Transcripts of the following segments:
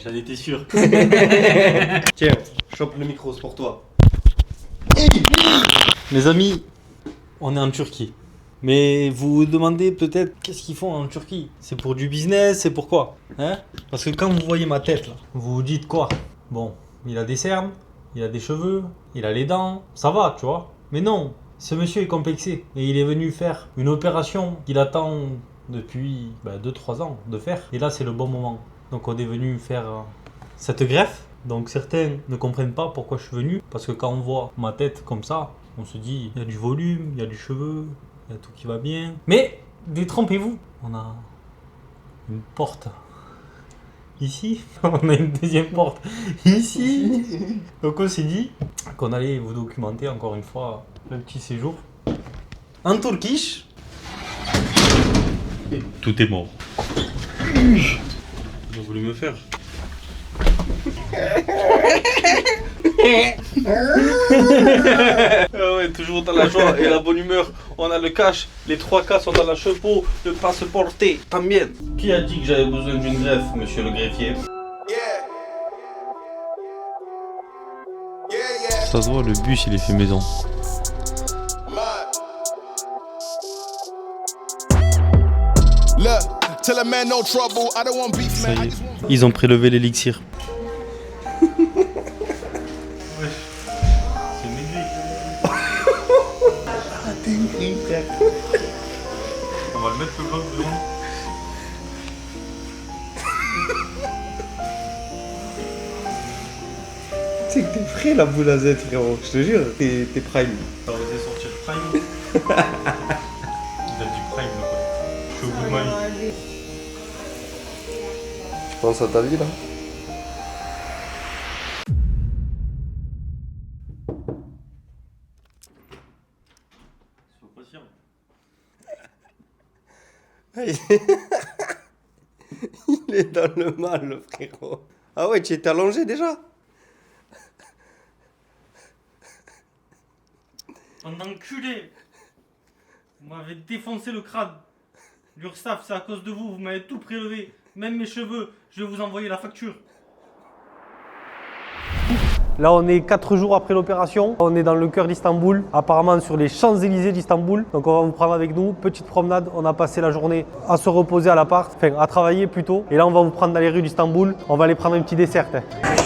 j'en étais sûr. Tiens, chope le micro, c'est pour toi. Les amis, on est en Turquie. Mais vous vous demandez peut-être qu'est-ce qu'ils font en Turquie? C'est pour du business, c'est pour quoi? Hein? Parce que quand vous voyez ma tête là, vous vous dites quoi? Bon, il a des cernes, il a des cheveux, il a les dents, ça va, tu vois. Mais non, ce monsieur est complexé et il est venu faire une opération qu'il attend depuis 2-3 ans de faire. Et là, c'est le bon moment. Donc on est venu faire cette greffe. Donc certains ne comprennent pas pourquoi je suis venu. Parce que quand on voit ma tête comme ça, on se dit, il y a du volume, il y a du cheveu, il y a tout qui va bien. Mais détrompez-vous, on a une porte ici, on a une deuxième porte ici. Donc on s'est dit qu'on allait vous documenter encore une fois le petit séjour en Turquie. Tout est mort. Ils ont voulu me faire. Ah ouais, toujours dans la joie et la bonne humeur. On a le cash, les 3 cas sont dans la chevaux, le passeporté, también. Qui a dit que j'avais besoin d'une greffe, monsieur le greffier? Ça se voit, le bus il est fait maison. Ça y est, ils ont prélevé l'élixir. On va le mettre le bloc devant. Tu sais que t'es frais la boule à Z, frérot, je te jure, t'es prime. T'as osé sortir prime. Il a dit prime là quoi. Je suis au bout de ma vie. Tu penses à ta vie là? Sois patient. Il est dans le mal, le frérot. Ah ouais, tu étais allongé déjà? Un enculé. Vous m'avez défoncé le crâne. L'URSSAF, c'est à cause de vous, vous m'avez tout prélevé. Même mes cheveux, je vais vous envoyer la facture. Là, on est 4 jours après l'opération. On est dans le cœur d'Istanbul, apparemment sur les Champs-Élysées d'Istanbul. Donc, on va vous prendre avec nous. Petite promenade. On a passé la journée à se reposer à l'appart, enfin à travailler plutôt. Et là, on va vous prendre dans les rues d'Istanbul. On va aller prendre un petit dessert.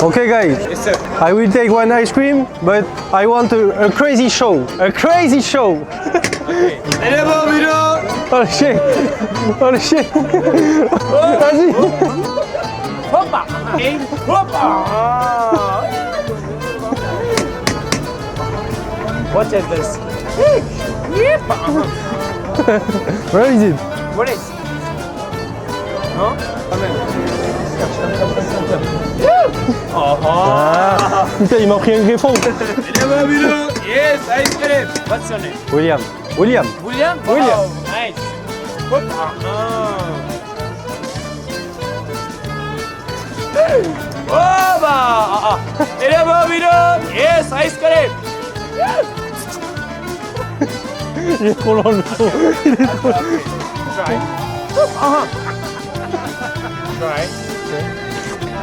Okay, guys. Yes, sir. I will take one ice cream, but I want a crazy show. A crazy show. Allez, Bambino! Oh le chien! Oh le chien! Vas-y! Hoppa! Hoppa! What is this? Where is it? What is? Huh? Ah! Putain, il m'a pris un greffon! Yes, ice cream. What's your name? William! William! William? William. Oh, nice. Hoppa! Hoppa! Yes, ice cream. Il est trop long le son! Il est trop long! Try. Try.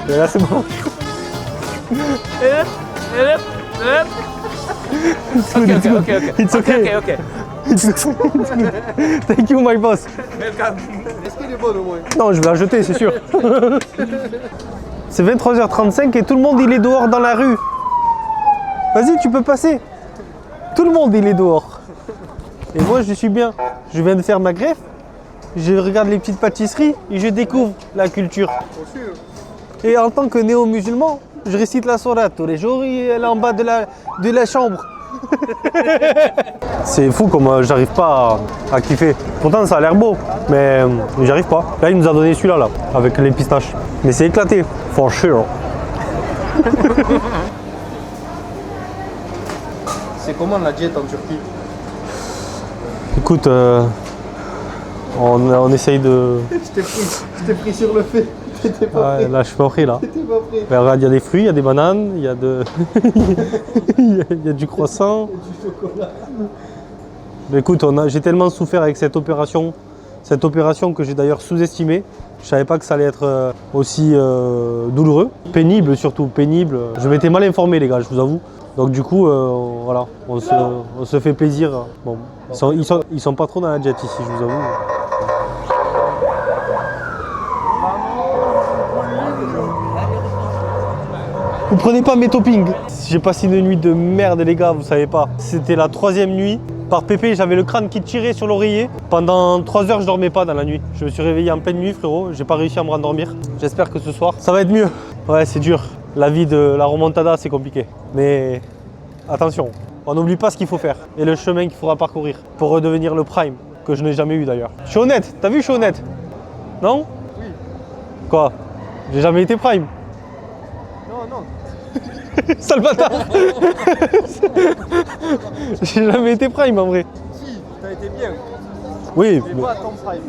Mais là c'est bon! Okay. It's okay! Okay. It's okay. Thank you my boss! Welcome. Est-ce qu'il est bon au moins? Non, je vais la jeter, c'est sûr! C'est 23h35 et tout le monde il est dehors dans la rue! Vas-y, tu peux passer! Tout le monde il est dehors! Et moi je suis bien! Je viens de faire ma greffe, je regarde les petites pâtisseries et je découvre la culture. Et en tant que néo-musulman, je récite la sourate tous les jours et elle est en bas de la chambre. C'est fou comme j'arrive pas à kiffer. Pourtant ça a l'air beau, mais j'arrive pas. Là il nous a donné celui-là là, avec les pistaches. Mais c'est éclaté, for sure. C'est comment la diète en Turquie? Écoute, on essaye de... Je t'ai pris sur le fait. T'étais pas prêt. Là je suis pas pris là. T'étais pas prêt. Ben, regarde, il y a des fruits, il y a des bananes, il y a il y a du croissant. Du chocolat. Mais écoute, j'ai tellement souffert avec cette opération. Cette opération que j'ai d'ailleurs sous-estimée. Je savais pas que ça allait être aussi douloureux, pénible surtout, pénible. Je m'étais mal informé les gars, je vous avoue. Donc du coup, voilà, on se fait plaisir. Bon, ils sont pas trop dans la jet ici, je vous avoue. Vous prenez pas mes toppings. J'ai passé une nuit de merde les gars, vous savez pas. C'était la 3e nuit. Par pépé, j'avais le crâne qui tirait sur l'oreiller. Pendant 3 heures, je dormais pas dans la nuit. Je me suis réveillé en pleine nuit frérot, j'ai pas réussi à me rendormir. J'espère que ce soir, ça va être mieux. Ouais, c'est dur. La vie de la remontada, c'est compliqué. Mais attention, on n'oublie pas ce qu'il faut faire et le chemin qu'il faudra parcourir pour redevenir le prime, que je n'ai jamais eu d'ailleurs. Je suis honnête, t'as vu, je suis honnête? Non? Oui. Quoi? J'ai jamais été prime? Non. Sale bâtard. J'ai jamais été prime en vrai. Si, t'as été bien. Oui, Mais pas à ton prime.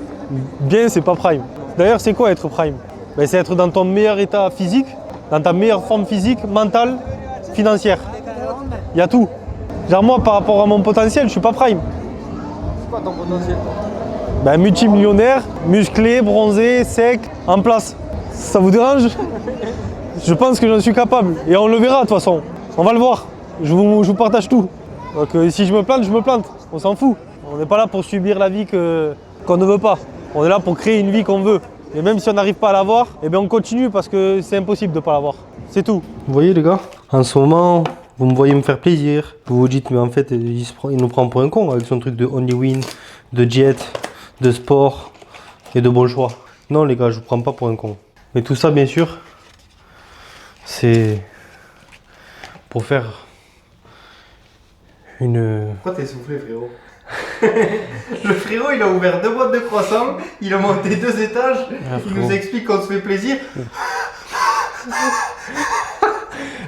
bien c'est pas prime. D'ailleurs c'est quoi être prime? Ben, c'est être dans ton meilleur état physique, dans ta meilleure forme physique, mentale, financière. Il y a tout. Genre moi par rapport à mon potentiel, je suis pas prime. C'est quoi ton potentiel? Ben, multimillionnaire, musclé, bronzé, sec, en place. Ça vous dérange? Je pense que j'en suis capable. Et on le verra de toute façon. On va le voir. Je vous partage tout. Donc si je me plante, je me plante. On s'en fout. On n'est pas là pour subir la vie qu'on ne veut pas. On est là pour créer une vie qu'on veut. Et même si on n'arrive pas à l'avoir, eh bien on continue parce que c'est impossible de ne pas l'avoir. C'est tout. Vous voyez les gars, en ce moment, vous me voyez me faire plaisir. Vous vous dites, mais en fait, il nous prend pour un con avec son truc de only win, de jet, de sport et de bon choix. Non les gars, je vous prends pas pour un con. Mais tout ça, bien sûr, c'est pour faire une... Pourquoi t'es soufflé, frérot? Le frérot, il a ouvert 2 boîtes de croissants, il a monté 2 étages, il nous explique qu'on se fait plaisir.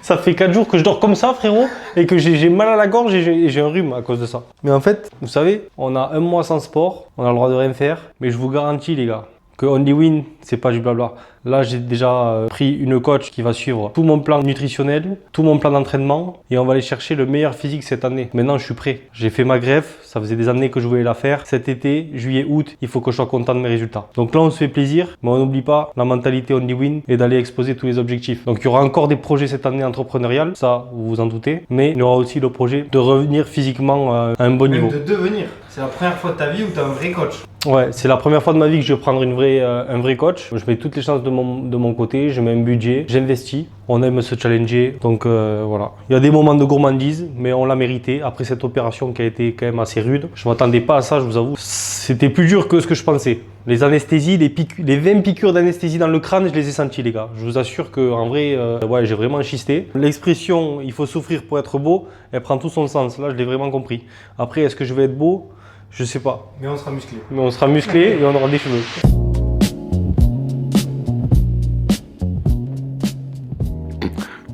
Ça fait 4 jours que je dors comme ça, frérot, et que j'ai mal à la gorge et j'ai un rhume à cause de ça. Mais en fait, vous savez, on a un mois sans sport, on a le droit de rien faire, mais je vous garantis, les gars, que Only Win, c'est pas du blabla. Là, j'ai déjà pris une coach qui va suivre tout mon plan nutritionnel, tout mon plan d'entraînement, et on va aller chercher le meilleur physique cette année. Maintenant, je suis prêt. J'ai fait ma greffe, ça faisait des années que je voulais la faire. Cet été, juillet, août, il faut que je sois content de mes résultats. Donc là, on se fait plaisir, mais on n'oublie pas la mentalité Only Win et d'aller exposer tous les objectifs. Donc il y aura encore des projets cette année entrepreneuriales, ça, vous vous en doutez, mais il y aura aussi le projet de revenir physiquement à un bon niveau. De devenir. C'est la première fois de ta vie où t'as un vrai coach. Ouais, c'est la première fois de ma vie que je vais prendre un vrai coach. Je mets toutes les chances de mon côté, je mets un budget, j'investis. On aime se challenger, donc voilà. Il y a des moments de gourmandise, mais on l'a mérité après cette opération qui a été quand même assez rude. Je ne m'attendais pas à ça, je vous avoue. C'était plus dur que ce que je pensais. Les anesthésies, les 20 piqûres d'anesthésie dans le crâne, je les ai senties les gars. Je vous assure qu'en vrai, ouais, j'ai vraiment schisté. L'expression « il faut souffrir pour être beau », elle prend tout son sens. Là, je l'ai vraiment compris. Après, est-ce que je vais être beau ? Je sais pas. Mais on sera musclé. Mais on sera musclé et on aura des cheveux.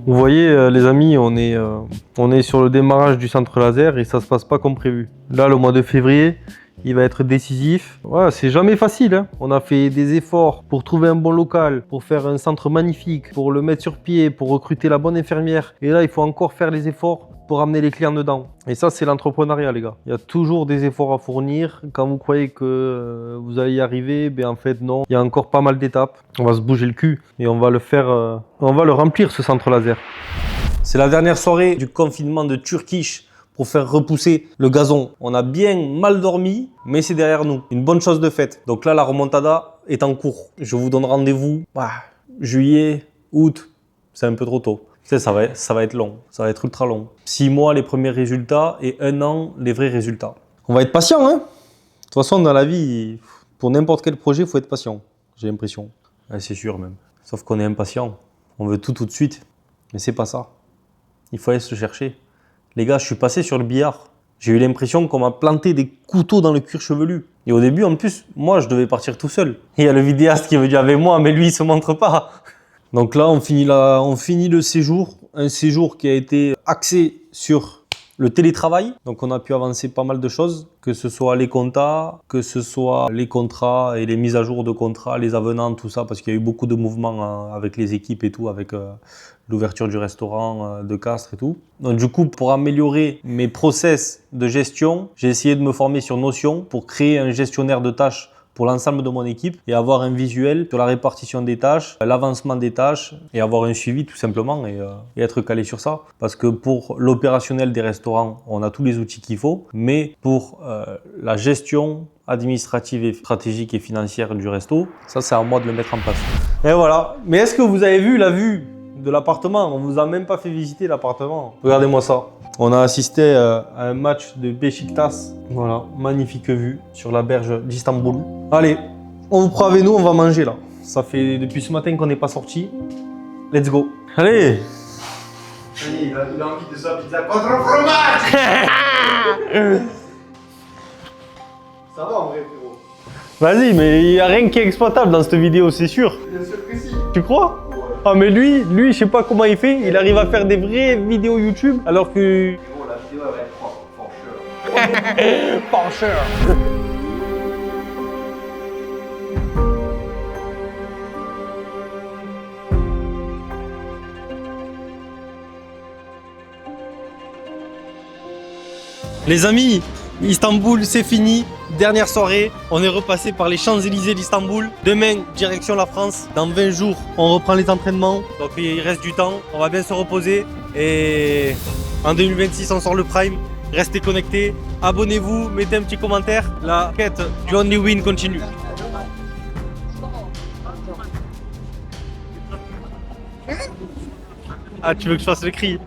Vous voyez les amis, on est sur le démarrage du centre laser et ça se passe pas comme prévu. Là, le mois de février, il va être décisif. Ouais, c'est jamais facile, hein. On a fait des efforts pour trouver un bon local, pour faire un centre magnifique, pour le mettre sur pied, pour recruter la bonne infirmière. Et là, il faut encore faire les efforts pour amener les clients dedans. Et ça, c'est l'entrepreneuriat, les gars. Il y a toujours des efforts à fournir. Quand vous croyez que vous allez y arriver, ben en fait, non. Il y a encore pas mal d'étapes. On va se bouger le cul et on va le faire, on va le remplir, ce centre laser. C'est la dernière soirée du confinement de Turkish pour faire repousser le gazon. On a bien mal dormi, mais c'est derrière nous. Une bonne chose de faite. Donc là, la remontada est en cours. Je vous donne rendez-vous, juillet, août, c'est un peu trop tôt. Tu sais, ça va être long, ça va être ultra long. 6 mois les premiers résultats et 1 an les vrais résultats. On va être patient, hein. De toute façon, dans la vie, pour n'importe quel projet, il faut être patient, j'ai l'impression. Ouais, c'est sûr même. Sauf qu'on est impatient, on veut tout de suite. Mais c'est pas ça. Il faut aller se chercher. Les gars, je suis passé sur le billard. J'ai eu l'impression qu'on m'a planté des couteaux dans le cuir chevelu. Et au début, en plus, moi, je devais partir tout seul. Et il y a le vidéaste qui est venu avec moi, mais lui, il se montre pas. Donc là, on finit le séjour, un séjour qui a été axé sur le télétravail. Donc on a pu avancer pas mal de choses, que ce soit les comptas, que ce soit les contrats et les mises à jour de contrats, les avenants, tout ça, parce qu'il y a eu beaucoup de mouvements avec les équipes et tout, avec l'ouverture du restaurant de Castres et tout. Donc du coup, pour améliorer mes process de gestion, j'ai essayé de me former sur Notion pour créer un gestionnaire de tâches pour l'ensemble de mon équipe et avoir un visuel sur la répartition des tâches, l'avancement des tâches et avoir un suivi tout simplement et être calé sur ça. Parce que pour l'opérationnel des restaurants, on a tous les outils qu'il faut, mais pour la gestion administrative et stratégique et financière du resto, ça c'est à moi de le mettre en place. Et voilà. Mais est-ce que vous avez vu la vue de l'appartement? On vous a même pas fait visiter l'appartement. Regardez-moi ça. On a assisté à un match de Beşiktaş. Voilà, magnifique vue sur la berge d'Istanbul. Allez, on vous prend avec nous, on va manger là. Ça fait depuis ce matin qu'on n'est pas sorti. Let's go. Allez. Il a envie de sa pizza contre le fromage. Ça va en vrai, frérot. Vas-y, mais il n'y a rien qui est exploitable dans cette vidéo, c'est sûr. Bien sûr que si. Tu crois? Ah mais lui, je sais pas comment il fait, il arrive à faire des vraies vidéos YouTube alors que... Frérot, la vidéo elle va être propre, Porsche. Les amis, Istanbul c'est fini, dernière soirée, on est repassé par les Champs-Élysées d'Istanbul. Demain, direction la France, dans 20 jours, on reprend les entraînements, donc il reste du temps, on va bien se reposer et en 2026 on sort le Prime. Restez connectés, abonnez-vous, mettez un petit commentaire, la quête du Only Win continue. Ah, tu veux que je fasse le cri?